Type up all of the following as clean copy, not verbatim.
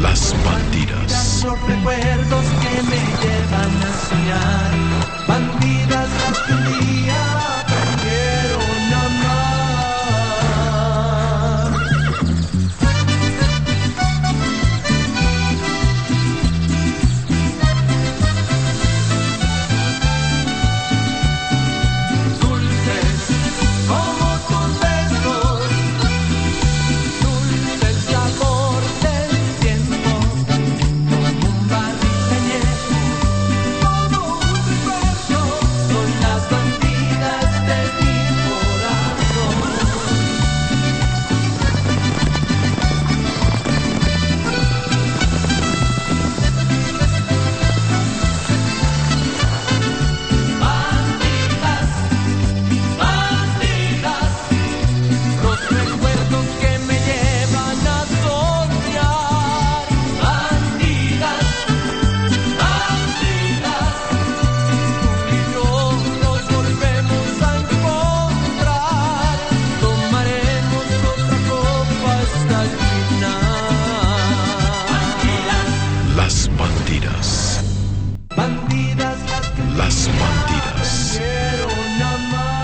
Las bandidas. Los recuerdos que me llevan a soñar. Bandidas las que un día aprendieron a amar. Dulces como tus besos, dulce el sabor del tiempo, como un barril añejo, todo un recuerdo, son las bandidas de mi corazón. Bandidas, bandidas, los recuerdos que me llevan a soñar. Bandidas, bandidas, tú y yo nos volvemos a encontrar. Tomaremos otra copa hasta el final. Las bandidas. Bandidas, Las bandidas.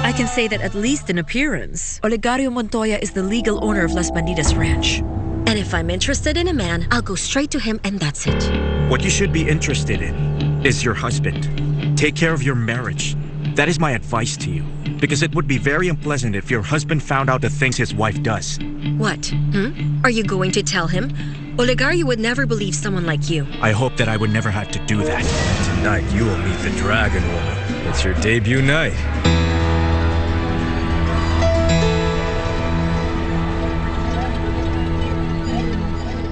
I can say that at least in appearance, Olegario Montoya is the legal owner of Las Bandidas Ranch. And if I'm interested in a man, I'll go straight to him and that's it. What you should be interested in is your husband. Take care of your marriage. That is my advice to you. Because it would be very unpleasant if your husband found out the things his wife does. What? Are you going to tell him? Olegario would never believe someone like you. I hope that I would never have to do that. Tonight you will meet the Dragon Woman. It's your debut night.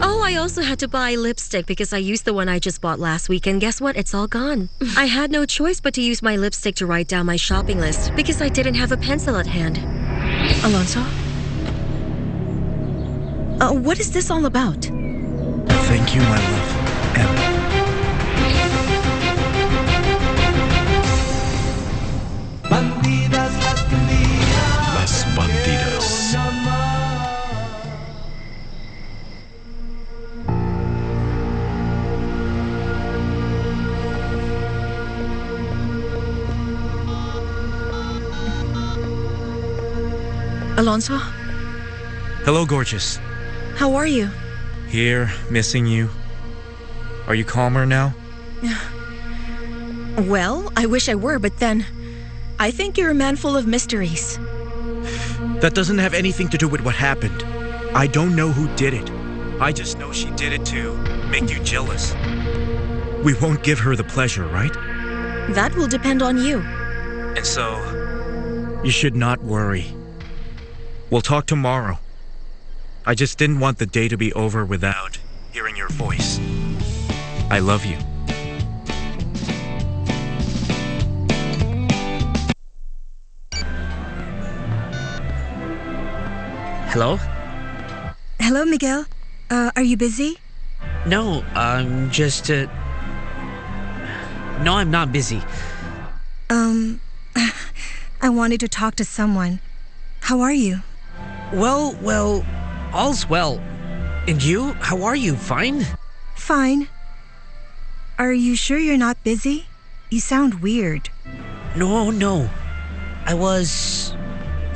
Oh, I also had to buy lipstick because I used the one I just bought last week, and guess what? It's all gone. I had no choice but to use my lipstick to write down my shopping list because I didn't have a pencil at hand. Alonso? What is this all about? Thank you, my love. Em. bandidas las que un día Las bandidas. aprendieron a amar. Alonso, Hello, gorgeous. how are you? Here, missing you. Are you calmer now? Well, I wish I were, but then I think you're a man full of mysteries. That doesn't have anything to do with what happened. I don't know who did it. I just know she did it to make you jealous. We won't give her the pleasure, right? That will depend on you. And so, you should not worry. We'll talk tomorrow. I just didn't want the day to be over without hearing your voice. I love you. Hello? Hello, Miguel. Are you busy? No, I'm just, No, I'm not busy. I wanted to talk to someone. How are you? Well, all's well. And you? How are you? Fine? Fine. Are you sure you're not busy? You sound weird. No. I was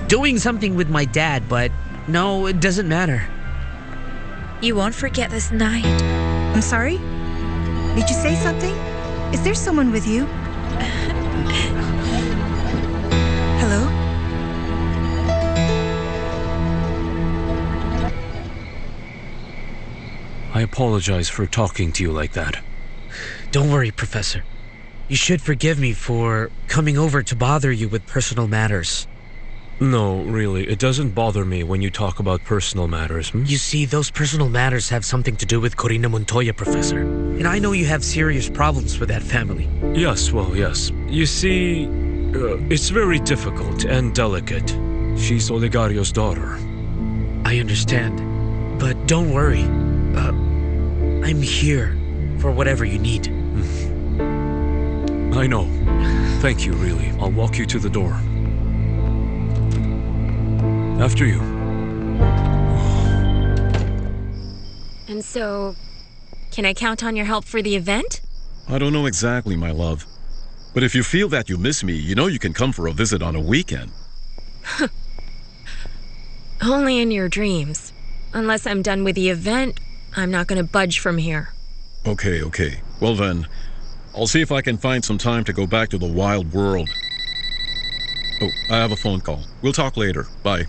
doing something with my dad, but no, it doesn't matter. You won't forget this night. I'm sorry? Did you say something? Is there someone with you? Hello? I apologize for talking to you like that. Don't worry, Professor. You should forgive me for coming over to bother you with personal matters. No, really, it doesn't bother me when you talk about personal matters. You see, those personal matters have something to do with Corina Montoya, Professor. And I know you have serious problems with that family. Yes, well, yes. You see, it's very difficult and delicate. She's Olegario's daughter. I understand. But don't worry. I'm here for whatever you need. I know. Thank you, really. I'll walk you to the door. After you. And so, Can I count on your help for the event? I don't know exactly, my love. But if you feel that you miss me, you know you can come for a visit on a weekend. Only in your dreams. Unless I'm done with the event, I'm not going to budge from here. Okay. Well then, I'll see if I can find some time to go back to the wild world. Oh, I have a phone call. We'll talk later. Bye.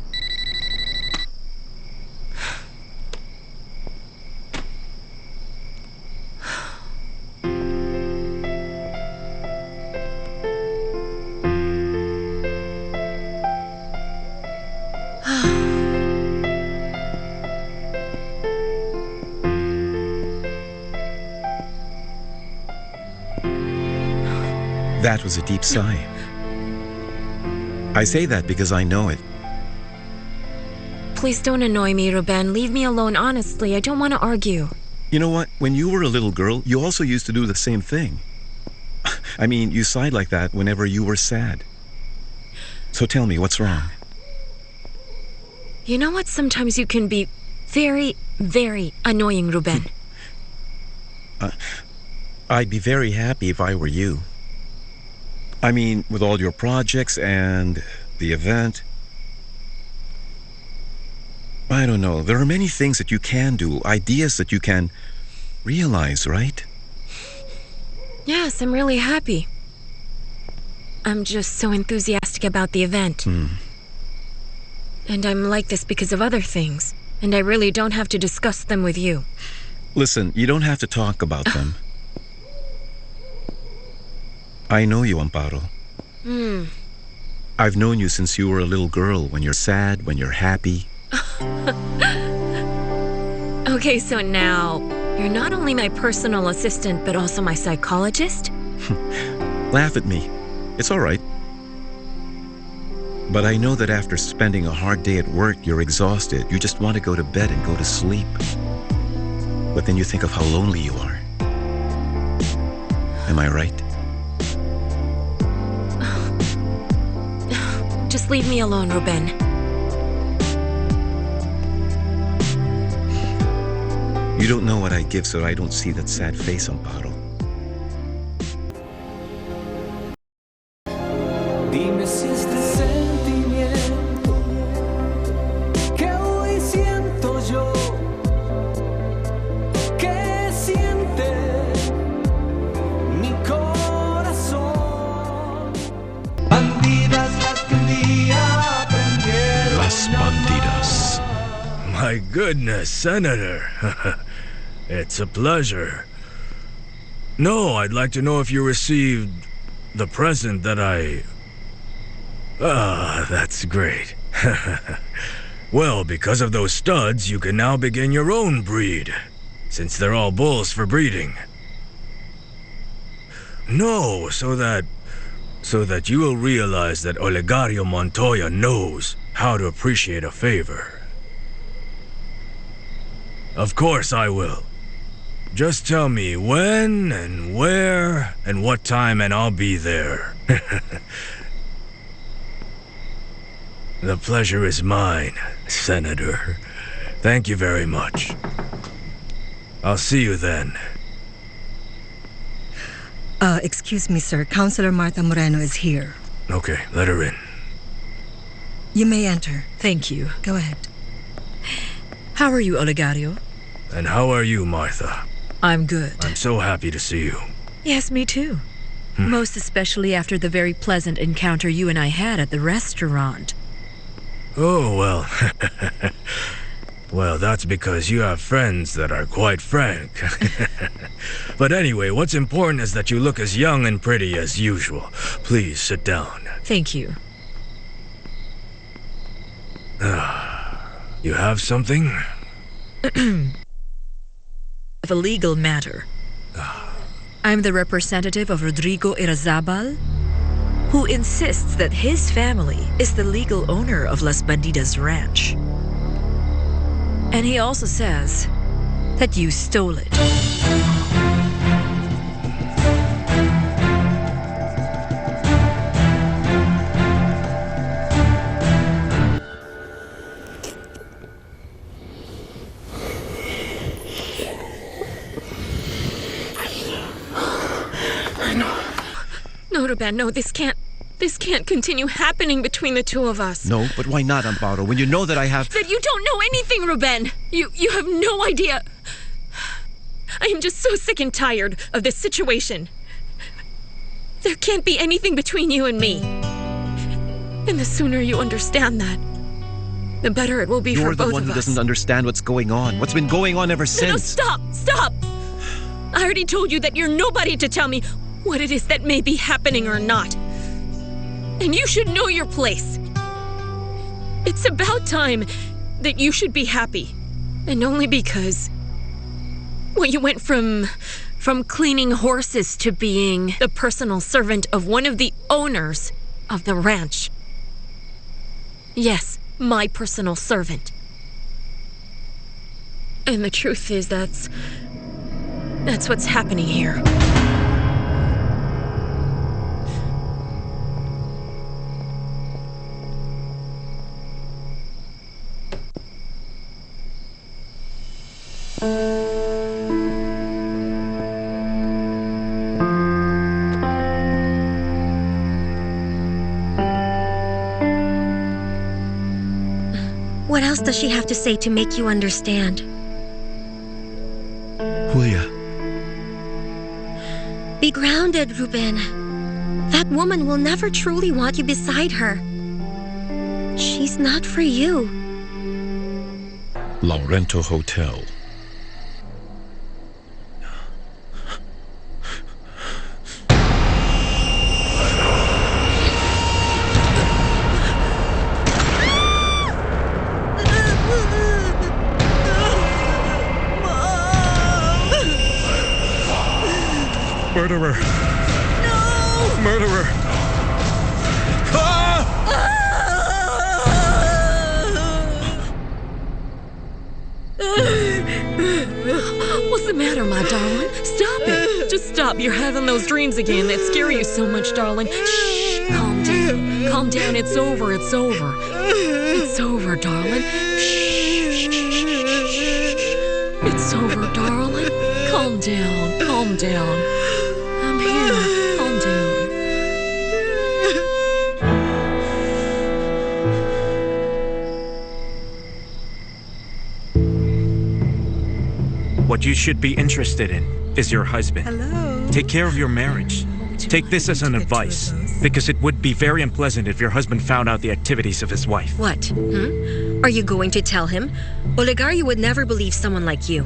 That was a deep sigh. I say that because I know it. Please don't annoy me, Ruben. Leave me alone, honestly. I don't want to argue. You know what? When you were a little girl, you also used to do the same thing. I mean, you sighed like that whenever you were sad. So tell me, what's wrong? You know what? Sometimes you can be very, very annoying, Ruben. I'd be very happy if I were you. I mean, with all your projects and the event. I don't know. There are many things that you can do, ideas that you can realize, right? Yes, I'm really happy. I'm just so enthusiastic about the event. And I'm like this because of other things. And I really don't have to discuss them with you. Listen, you don't have to talk about them. I know you, Amparo. I've known you since you were a little girl, when you're sad, when you're happy. Okay, so now, you're not only my personal assistant, but also my psychologist? Laugh at me. It's all right. But I know that after spending a hard day at work, you're exhausted. You just want to go to bed and go to sleep. But then you think of how lonely you are. Am I right? Just leave me alone, Ruben. You don't know what I give, so I don't see that sad face, Amparo. Dime si este sentimiento que hoy siento yo, que siente mi corazón. Bandidas las que un día aprendieron. Las Bandidas. My goodness, Senator. It's a pleasure. No, I'd like to know if you received the present that I... Ah, that's great. Well, because of those studs, you can now begin your own breed, since they're all bulls for breeding. No, so that you will realize that Olegario Montoya knows how to appreciate a favor. Of course I will. Just tell me when and where and what time and I'll be there. The pleasure is mine, Senator. Thank you very much. I'll see you then. Excuse me, sir. Councilor Martha Moreno is here. Okay, let her in. You may enter. Thank you. Go ahead. How are you, Olegario? And how are you, Martha? I'm good. I'm so happy to see you. Yes, me too. Most especially after the very pleasant encounter you and I had at the restaurant. Oh, well. Well, that's because you have friends that are quite frank. But anyway, what's important is that you look as young and pretty as usual. Please sit down. Thank you. You have something? Of a legal matter. I'm the representative of Rodrigo Irazabal, who insists that his family is the legal owner of Las Bandidas Ranch. And he also says that you stole it. No, Ruben, no, this can't continue happening between the two of us. No, but why not, Amparo, when you know that I have... That you don't know anything, Ruben. You have no idea. I am just so sick and tired of this situation. There can't be anything between you and me. And the sooner you understand that, the better it will be for both of us. You're the one who doesn't understand what's going on. What's been going on ever since. No, stop! I already told you that you're nobody to tell me what it is that may be happening or not. And you should know your place. It's about time that you should be happy. And only because... well, you went from cleaning horses to being the personal servant of one of the owners of the ranch. Yes, my personal servant. And the truth is that's what's happening here. What else does she have to say to make you understand? Julia. Be grounded, Ruben. That woman will never truly want you beside her. She's not for you. Laurento Hotel. Murderer! No! Murderer! What's the matter, my darling? Stop it! Just stop. You're having those dreams again that scare you so much, darling. Shh! Calm down. Calm down. It's over. It's over. It's over, darling. Shh! It's over, darling. Calm down. Calm down. I'm here. Calm down. What you should be interested in is your husband. Hello. Take care of your marriage. Take this as an advice, because it would be very unpleasant if your husband found out the activities of his wife. What? Are you going to tell him? Olegario would never believe someone like you.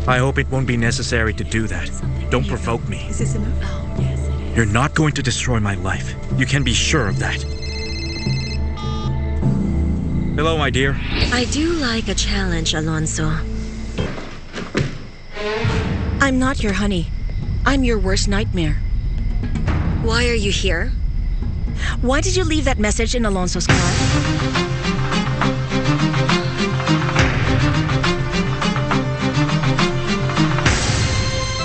I hope it won't be necessary to do that. Don't provoke me. Is this enough? Oh, yes, it is. You're not going to destroy my life. You can be sure of that. Hello, my dear. I do like a challenge, Alonso. I'm not your honey. I'm your worst nightmare. Why are you here? Why did you leave that message in Alonso's car?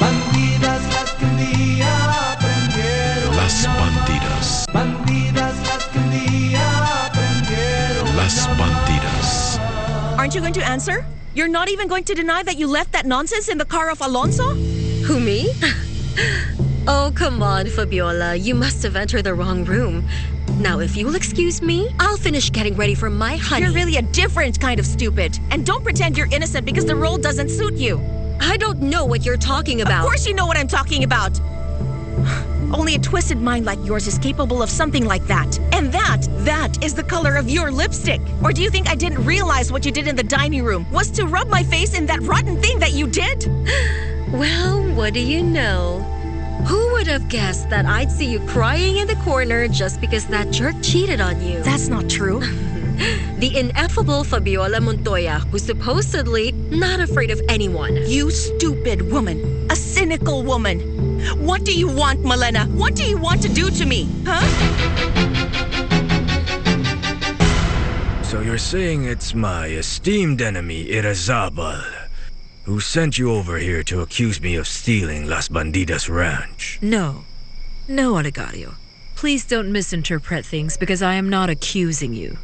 Bandidas las que un día aprendieron. Las bandidas. Bandidas las que un día aprendieron. Las bandidas. Aren't you going to answer? You're not even going to deny that you left that nonsense in the car of Alonso? Who, me? Oh, come on, Fabiola. You must have entered the wrong room. Now, if you'll excuse me, I'll finish getting ready for my honey. You're really a different kind of stupid. And don't pretend you're innocent because the role doesn't suit you. I don't know what you're talking about. Of course you know what I'm talking about. Only a twisted mind like yours is capable of something like that. And that is the color of your lipstick. Or do you think I didn't realize what you did in the dining room was to rub my face in that rotten thing that you did? Well, what do you know? Who would have guessed that I'd see you crying in the corner just because that jerk cheated on you? That's not true. The ineffable Fabiola Montoya, who's supposedly not afraid of anyone. You stupid woman. A cynical woman. What do you want, Malena? What do you want to do to me? Huh? So you're saying it's my esteemed enemy, Irazabal, who sent you over here to accuse me of stealing Las Bandidas Ranch? No, Olegario. Please don't misinterpret things because I am not accusing you.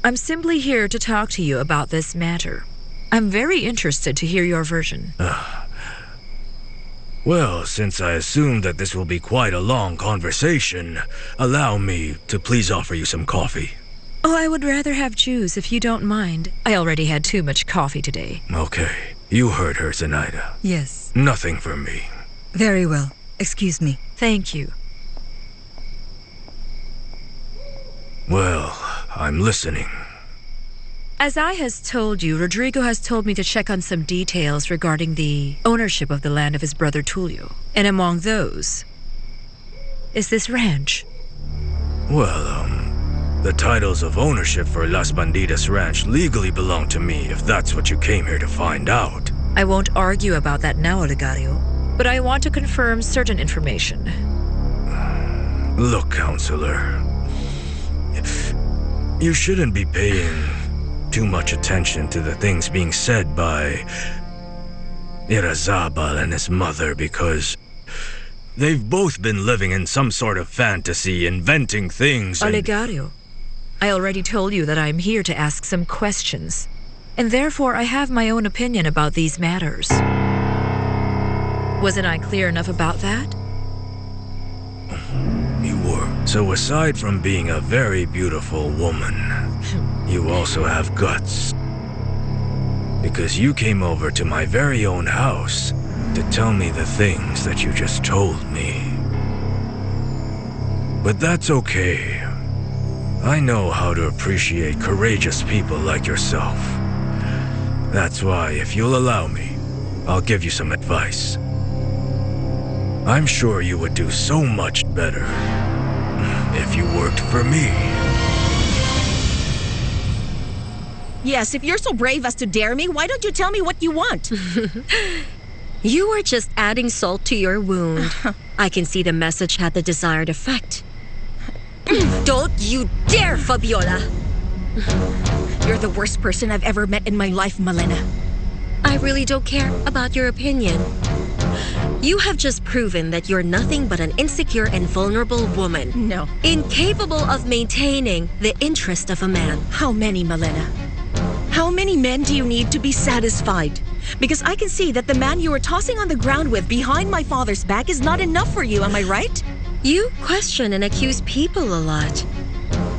I'm simply here to talk to you about this matter. I'm very interested to hear your version. Well, since I assume that this will be quite a long conversation, allow me to please offer you some coffee. Oh, I would rather have juice if you don't mind. I already had too much coffee today. Okay, you heard her, Zenaida. Yes. Nothing for me. Very well. Excuse me. Thank you. Well, I'm listening. As I has told you, Rodrigo has told me to check on some details regarding the ownership of the land of his brother Tulio. And among those is this ranch. Well, the titles of ownership for Las Bandidas Ranch legally belong to me, if that's what you came here to find out. I won't argue about that now, Olegario, but I want to confirm certain information. Look, Counselor, you shouldn't be paying too much attention to the things being said by Irazabal and his mother, because they've both been living in some sort of fantasy, inventing things and... Olegario, I already told you that I'm here to ask some questions, and therefore I have my own opinion about these matters. Wasn't I clear enough about that? You were. So aside from being a very beautiful woman, you also have guts. Because you came over to my very own house to tell me the things that you just told me. But that's okay. I know how to appreciate courageous people like yourself. That's why, if you'll allow me, I'll give you some advice. I'm sure you would do so much better if you worked for me. Yes, if you're so brave as to dare me, why don't you tell me what you want? You are just adding salt to your wound. I can see the message had the desired effect. Don't you dare, Fabiola! You're the worst person I've ever met in my life, Malena. I really don't care about your opinion. You have just proven that you're nothing but an insecure and vulnerable woman. No. Incapable of maintaining the interest of a man. How many, Malena? How many men do you need to be satisfied? Because I can see that the man you were tossing on the ground with behind my father's back is not enough for you, am I right? You question and accuse people a lot.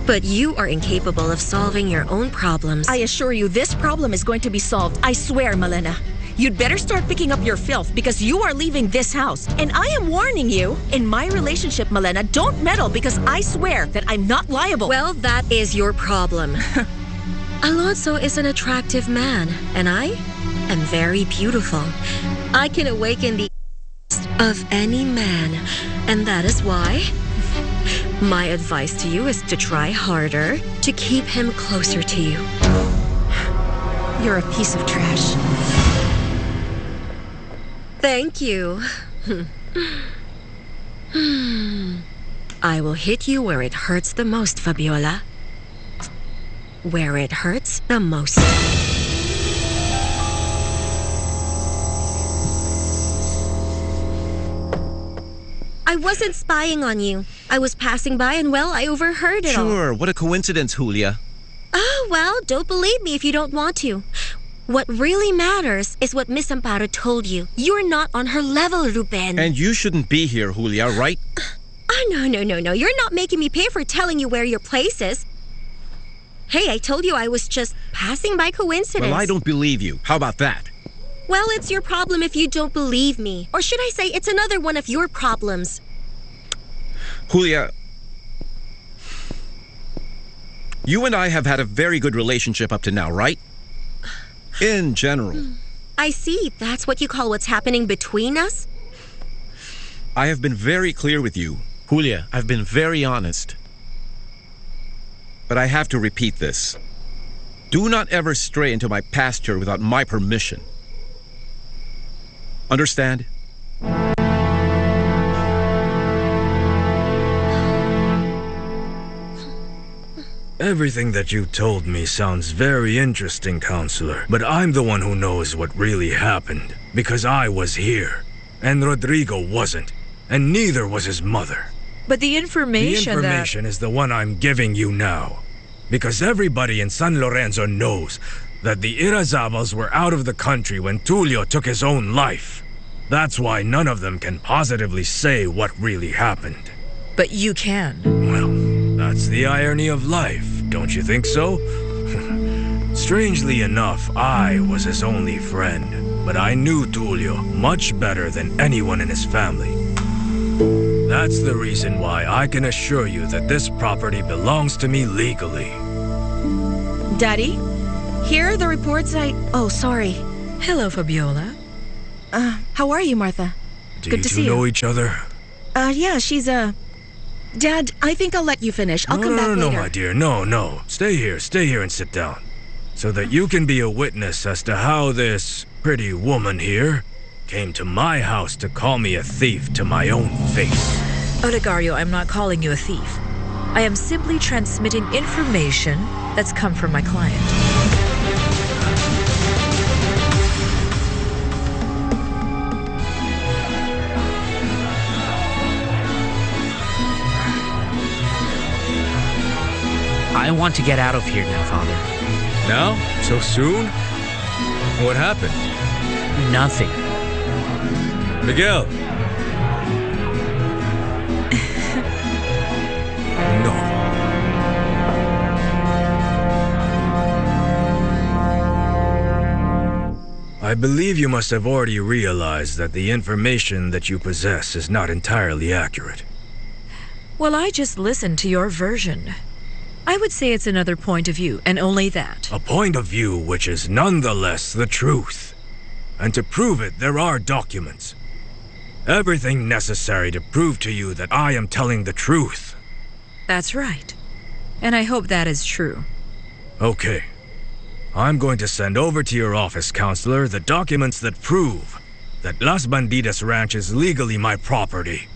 But you are incapable of solving your own problems. I assure you, this problem is going to be solved. I swear, Malena. You'd better start picking up your filth because you are leaving this house. And I am warning you, in my relationship, Malena, don't meddle because I swear that I'm not liable. Well, that is your problem. Alonso is an attractive man, and I am very beautiful. I can awaken the of any man, and that is why my advice to you is to try harder to keep him closer to you. You're a piece of trash. Thank you. I will hit you where it hurts the most, Fabiola. Where it hurts the most. I wasn't spying on you. I was passing by and, well, I overheard it all. Sure, what a coincidence, Julia. Oh, well, don't believe me if you don't want to. What really matters is what Miss Amparo told you. You're not on her level, Ruben. And you shouldn't be here, Julia, right? Oh, no. You're not making me pay for telling you where your place is. Hey, I told you I was just passing by coincidence. Well, I don't believe you. How about that? Well, it's your problem if you don't believe me. Or should I say it's another one of your problems. Julia, you and I have had a very good relationship up to now, right? In general. I see. That's what you call what's happening between us? I have been very clear with you. Julia, I've been very honest. But I have to repeat this. Do not ever stray into my pasture without my permission. Understand? Everything that you told me sounds very interesting, Counselor. But I'm the one who knows what really happened. Because I was here. And Rodrigo wasn't. And neither was his mother. But the information is the one I'm giving you now. Because everybody in San Lorenzo knows that the Irazabals were out of the country when Tulio took his own life. That's why none of them can positively say what really happened. But you can. Well, that's the irony of life, don't you think so? Strangely enough, I was his only friend, but I knew Tullio much better than anyone in his family. That's the reason why I can assure you that this property belongs to me legally. Daddy, here are the reports Oh, sorry. Hello, Fabiola. How are you, Martha? Do Good you to two see you. know each other? Yeah, she's, Dad, I think I'll let you finish. I'll come back later. No, my dear, no. Stay here and sit down. So that you can be a witness as to how this pretty woman here came to my house to call me a thief to my own face. Olegario, I'm not calling you a thief. I am simply transmitting information that's come from my client. I want to get out of here now, Father. Now? So soon? What happened? Nothing. Miguel! No. I believe you must have already realized that the information that you possess is not entirely accurate. Well, I just listened to your version. I would say it's another point of view, and only that. A point of view which is nonetheless the truth. And to prove it, there are documents. Everything necessary to prove to you that I am telling the truth. That's right. And I hope that is true. Okay. I'm going to send over to your office, counselor, the documents that prove that Las Bandidas Ranch is legally my property.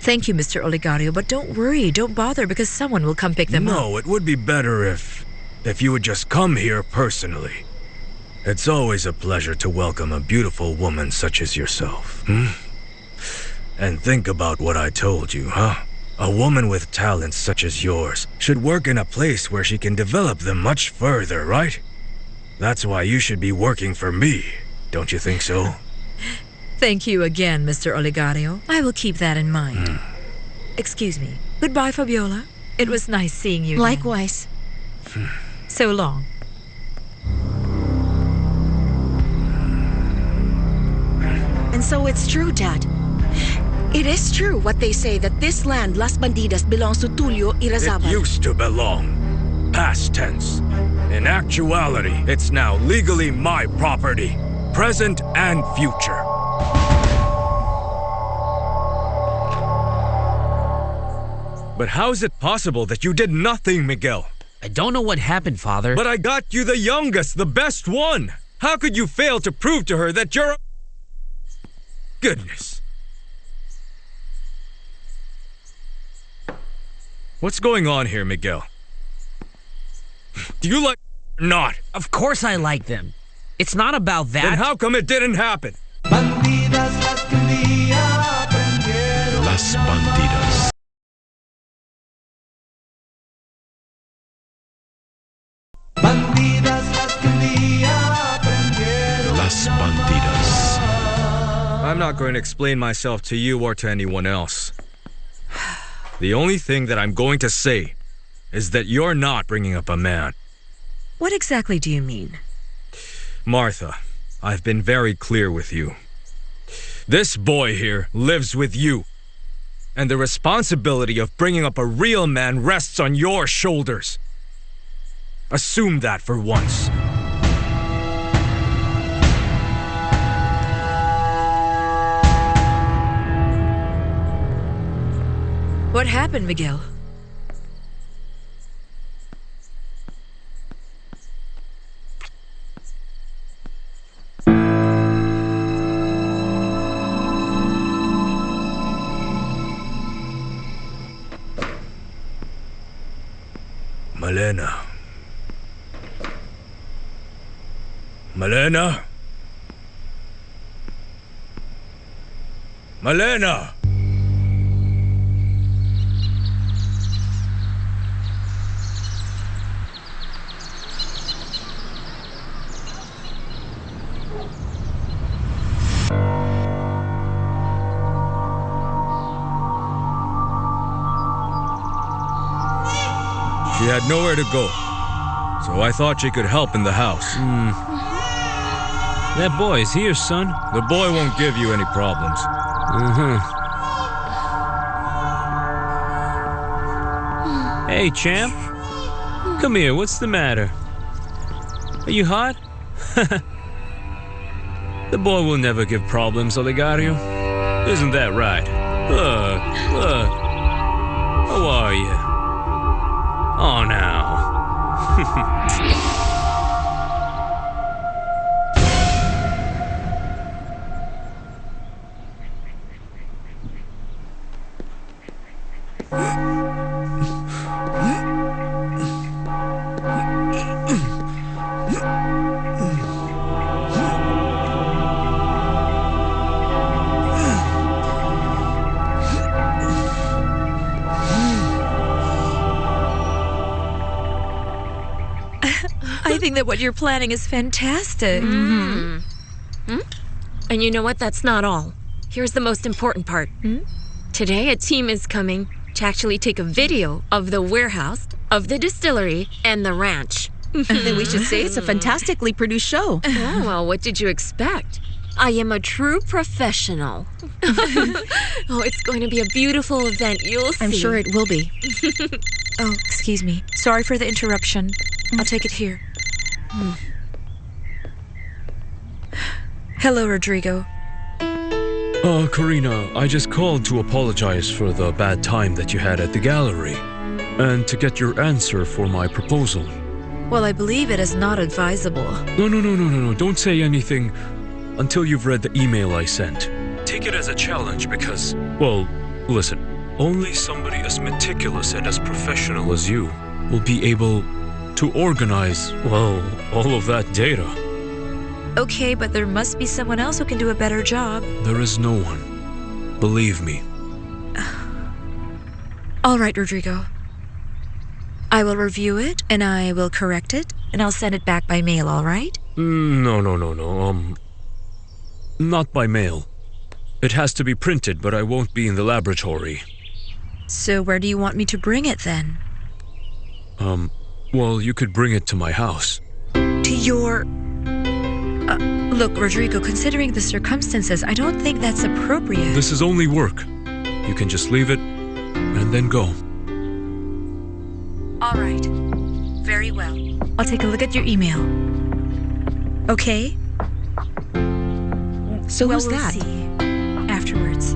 Thank you, Mr. Olegario, but don't worry, don't bother, because someone will come pick them up. No, it would be better if you would just come here personally. It's always a pleasure to welcome a beautiful woman such as yourself. And think about what I told you, huh? A woman with talents such as yours should work in a place where she can develop them much further, right? That's why you should be working for me, don't you think so? Thank you again, Mr. Olegario. I will keep that in mind. Excuse me. Goodbye, Fabiola. It was nice seeing you again. Likewise. So long. And so it's true, Dad. It is true what they say that this land, Las Bandidas, belongs to Tullio Irazabal. It used to belong. Past tense. In actuality, it's now legally my property. Present and future. But how is it possible that you did nothing, Miguel? I don't know what happened, Father. But I got you the youngest, the best one. How could you fail to prove to her that you're... Goodness. What's going on here, Miguel? Do you like or not? Of course I like them. It's not about that. Then how come it didn't happen? Bandidas las que un día aprendieron Las Bandidas. Bandidas las que un día aprendieron Las Bandidas. I'm not going to explain myself to you or to anyone else. The only thing that I'm going to say is that you're not bringing up a man. What exactly do you mean? Martha, I've been very clear with you. This boy here lives with you. And the responsibility of bringing up a real man rests on your shoulders. Assume that for once. What happened, Miguel? Malena. Malena? Malena! She had nowhere to go, so I thought she could help in the house. That boy's here, son. The boy won't give you any problems. Hey, champ. Come here, what's the matter? Are you hot? The boy will never give problems, Olegario. Isn't that right? Look. How are you? Oh, now. I think that what you're planning is fantastic. And you know what? That's not all. Here's the most important part. Today, a team is coming to actually take a video of the warehouse, of the distillery, and the ranch. Then we should say it's a fantastically produced show. Oh, well, what did you expect? I am a true professional. Oh, it's going to be a beautiful event. You'll see. I'm sure it will be. Oh, excuse me. Sorry for the interruption. I'll take it here. Hello, Rodrigo. Karina, I just called to apologize for the bad time that you had at the gallery and to get your answer for my proposal. Well, I believe it is not advisable. No. Don't say anything until you've read the email I sent. Take it as a challenge because, well, listen, only somebody as meticulous and as professional as you will be able to organize, well, all of that data. Okay, but there must be someone else who can do a better job. There is no one. Believe me. All right, Rodrigo. I will review it, and I will correct it, and I'll send it back by mail, all right? No. Not by mail. It has to be printed, but I won't be in the laboratory. So where do you want me to bring it, then? Well, you could bring it to my house. To your... Look, Rodrigo, considering the circumstances, I don't think that's appropriate. This is only work. You can just leave it and then go. All right. Very well. I'll take a look at your email. Okay? So well, who's we'll that? See afterwards.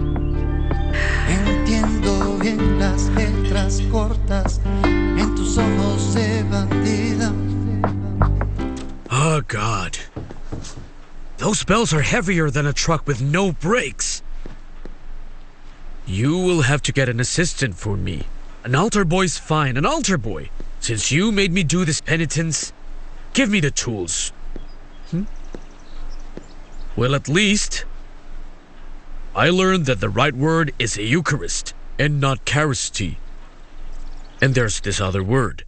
Entiendo bien las letras cortas en tus ojos de bandida. Oh, God. Those bells are heavier than a truck with no brakes. You will have to get an assistant for me. An altar boy's fine, an altar boy. Since you made me do this penitence, give me the tools. Well, at least I learned that the right word is a Eucharist and not charisty. And there's this other word.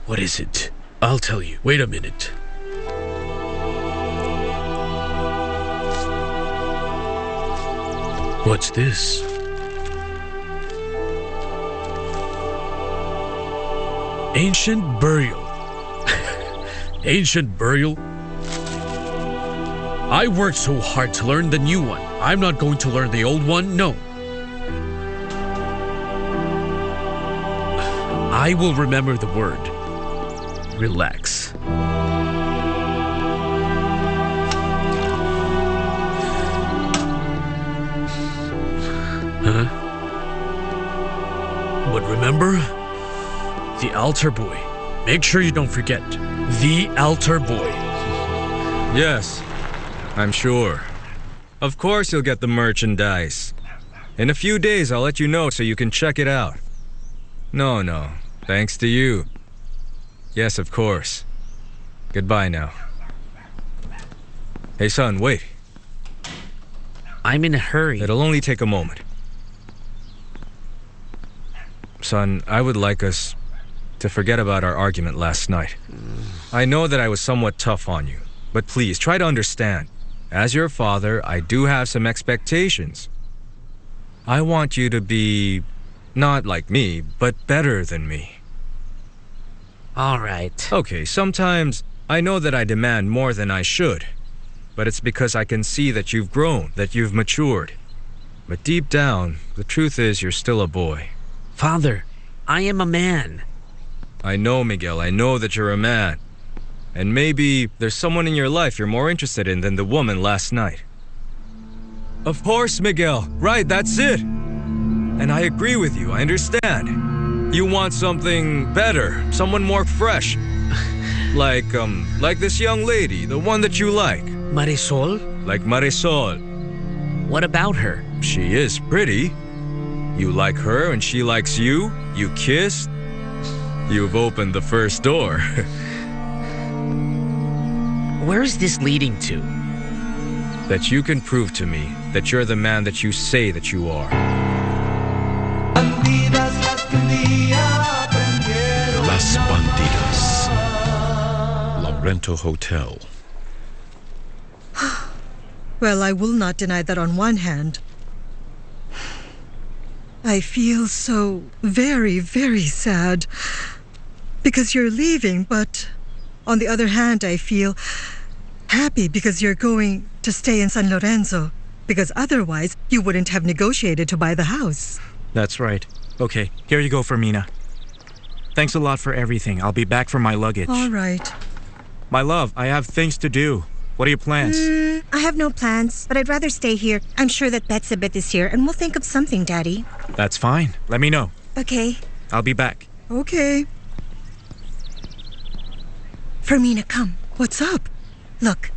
What is it? I'll tell you. Wait a minute. What's this? Ancient burial. Ancient burial? I worked so hard to learn the new one. I'm not going to learn the old one, no. I will remember the word. Relax. Huh? But remember, the altar boy. Make sure you don't forget. The altar boy. Yes, I'm sure. Of course you'll get the merchandise. In a few days I'll let you know so you can check it out. No, thanks to you. Yes, of course. Goodbye now. Hey son, wait. I'm in a hurry. It'll only take a moment. Son, I would like us to forget about our argument last night. I know that I was somewhat tough on you, but please try to understand. As your father, I do have some expectations. I want you to be not like me, but better than me. All right. Okay, sometimes I know that I demand more than I should, but it's because I can see that you've grown, that you've matured. But deep down, the truth is you're still a boy. Father, I am a man. I know, Miguel, I know that you're a man. And maybe there's someone in your life you're more interested in than the woman last night. Of course, Miguel. Right, that's it. And I agree with you, I understand. You want something better, someone more fresh. like this young lady, the one that you like. Marisol? Like Marisol. What about her? She is pretty. You like her and she likes you. You kissed. You've opened the first door. Where is this leading to? That you can prove to me that you're the man that you say that you are. Las Bandidas. Laurento Hotel. Well, I will not deny that on one hand, I feel so very, very sad because you're leaving, but on the other hand, I feel happy because you're going to stay in San Lorenzo, because otherwise you wouldn't have negotiated to buy the house. That's right. Okay, here you go, Fermina. Thanks a lot for everything. I'll be back for my luggage. All right. My love, I have things to do. What are your plans? I have no plans, but I'd rather stay here. I'm sure that Betsabeth is here, and we'll think of something, Daddy. That's fine. Let me know. Okay. I'll be back. Okay. Fermina, come. What's up? Look.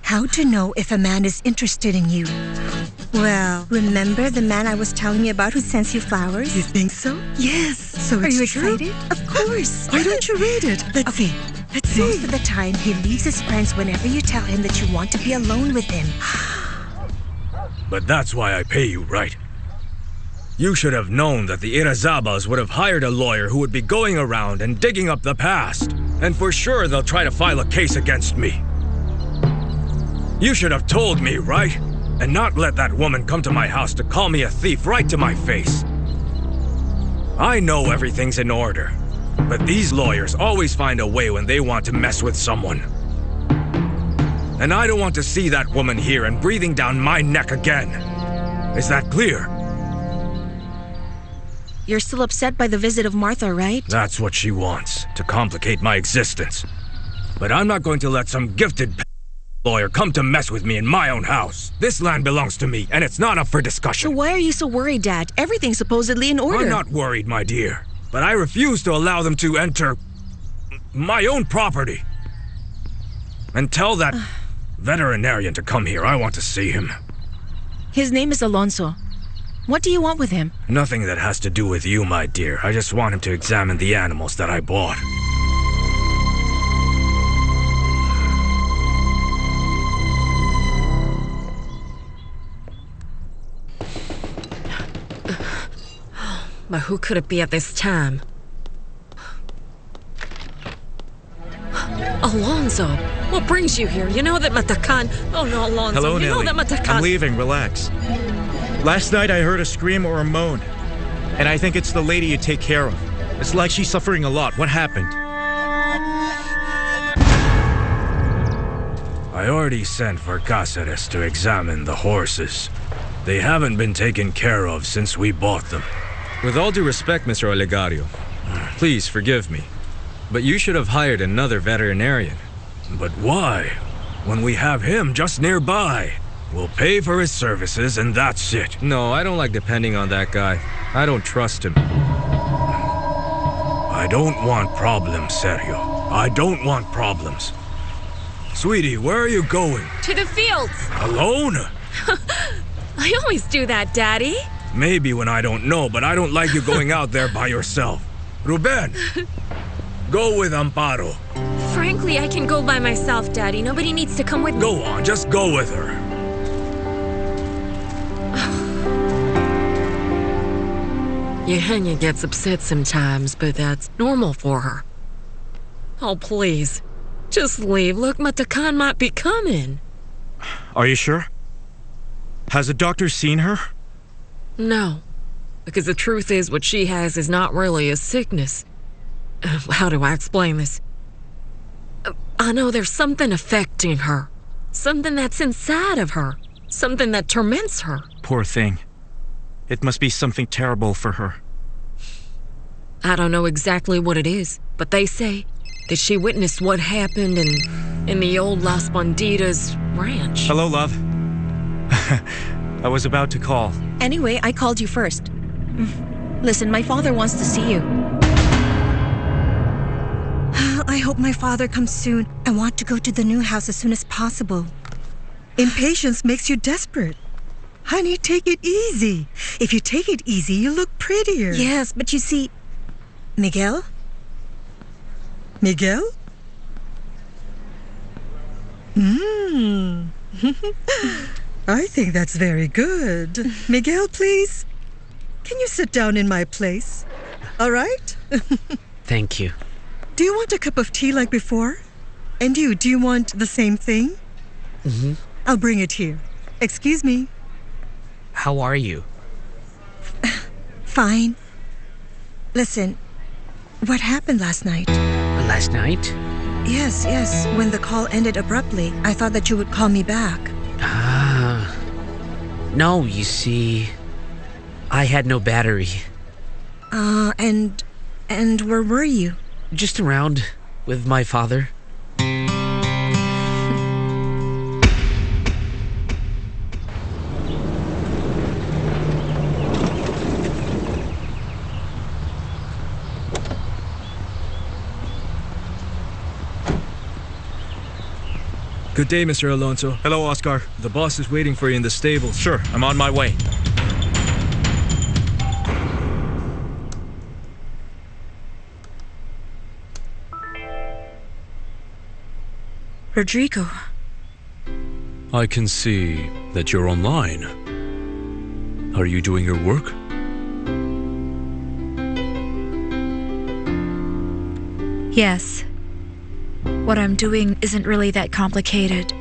How to know if a man is interested in you? Well, remember the man I was telling you about who sends you flowers? You think so? Yes. So it's true? Are you excited? Of course. Why don't you read it? Let's see. Let's see. Most of the time, he leaves his friends whenever you tell him that you want to be alone with him. But that's why I pay you, right? You should have known that the Irazabals would have hired a lawyer who would be going around and digging up the past. And for sure they'll try to file a case against me. You should have told me, right? And not let that woman come to my house to call me a thief right to my face. I know everything's in order, but these lawyers always find a way when they want to mess with someone. And I don't want to see that woman here and breathing down my neck again. Is that clear? You're still upset by the visit of Martha, right? That's what she wants, to complicate my existence. But I'm not going to let some gifted lawyer come to mess with me in my own house. This land belongs to me, and it's not up for discussion. So why are you so worried, Dad? Everything's supposedly in order. I'm not worried, my dear. But I refuse to allow them to enter my own property. And tell that veterinarian to come here. I want to see him. His name is Alonso. What do you want with him? Nothing that has to do with you, my dear. I just want him to examine the animals that I bought. But who could it be at this time? Alonso, what brings you here? You know that Matakan... Oh no, Alonso, Hello, you Nelly. know that Matakan... I'm leaving, relax. Last night I heard a scream or a moan, and I think it's the lady you take care of. It's like she's suffering a lot. What happened? I already sent for Cáceres to examine the horses. They haven't been taken care of since we bought them. With all due respect, Mr. Olegario, please forgive me, but you should have hired another veterinarian. But why? When we have him just nearby. We'll pay for his services and that's it. No, I don't like depending on that guy. I don't trust him. I don't want problems, Sergio. I don't want problems. Sweetie, where are you going? To the fields! Alone? I always do that, Daddy. Maybe when I don't know, but I don't like you going out there by yourself. Ruben, go with Amparo. Frankly, I can go by myself, Daddy. Nobody needs to come with me. Go on, just go with her. Eugenia gets upset sometimes, but that's normal for her. Oh, please. Just leave. Look, Matakan might be coming. Are you sure? Has the doctor seen her? No. Because the truth is what she has is not really a sickness. How do I explain this? I know there's something affecting her. Something that's inside of her. Something that torments her. Poor thing. It must be something terrible for her. I don't know exactly what it is, but they say that she witnessed what happened in the old Las Bandidas ranch. Hello, love. I was about to call. Anyway, I called you first. Listen, my father wants to see you. I hope my father comes soon. I want to go to the new house as soon as possible. Impatience makes you desperate. Honey, take it easy. If you take it easy, you look prettier. Yes, but you see... Miguel? Miguel? I think that's very good. Miguel, please. Can you sit down in my place? All right? Thank you. Do you want a cup of tea like before? And do you want the same thing? Mm-hmm. I'll bring it here. Excuse me. How are you? Fine. Listen, what happened last night? Last night? Yes. When the call ended abruptly, I thought that you would call me back. Ah. No, you see, I had no battery. And where were you? Just around with my father. Good day, Mr. Alonso. Hello, Oscar. The boss is waiting for you in the stables. Sure, I'm on my way. Rodrigo. I can see that you're online. Are you doing your work? Yes. What I'm doing isn't really that complicated.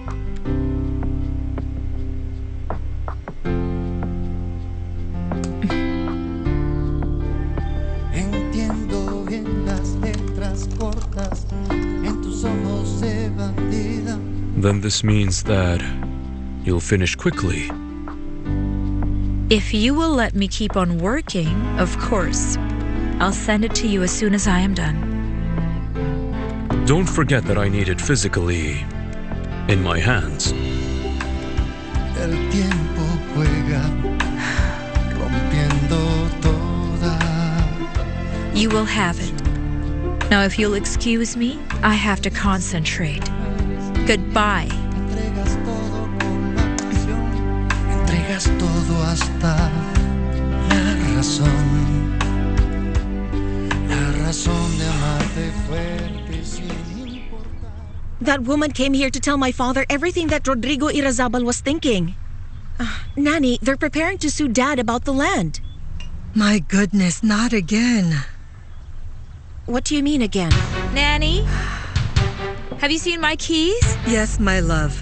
Entiendo bien las letras cortas en tus ojos de bandida. Then this means that you'll finish quickly. If you will let me keep on working, of course. I'll send it to you as soon as I am done. Don't forget that I need it physically in my hands. El tiempo juega rompiendo toda. You will have it. Now, if you'll excuse me, I have to concentrate. Goodbye. Entregas todo con la pasión. Entregas todo hasta la razón. La razón de amarte fuerte sin importar. That woman came here to tell my father everything that Rodrigo Irazabal was thinking. Nanny, they're preparing to sue Dad about the land. My goodness, not again. What do you mean again? Nanny? Have you seen my keys? Yes, my love.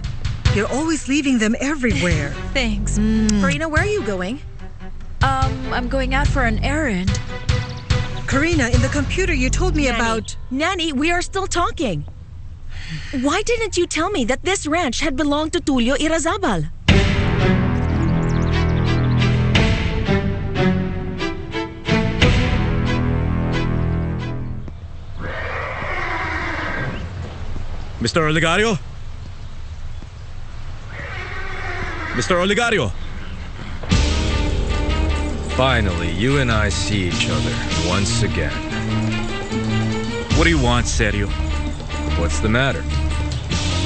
You're always leaving them everywhere. Thanks. Karina, where are you going? I'm going out for an errand. Karina, in the computer you told me Nanny. about... Nanny, we are still talking. Why didn't you tell me that this ranch had belonged to Tulio Irazabal? Mr. Oligario? Mr. Oligario? Finally, you and I see each other once again. What do you want, Sergio? What's the matter?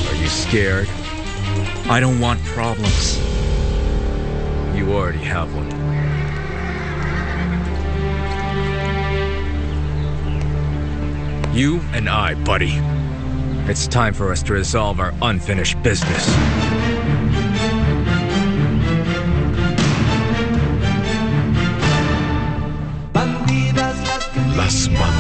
Are you scared? I don't want problems. You already have one. You and I, buddy. It's time for us to resolve our unfinished business. Bandidas las que Las Bandidas.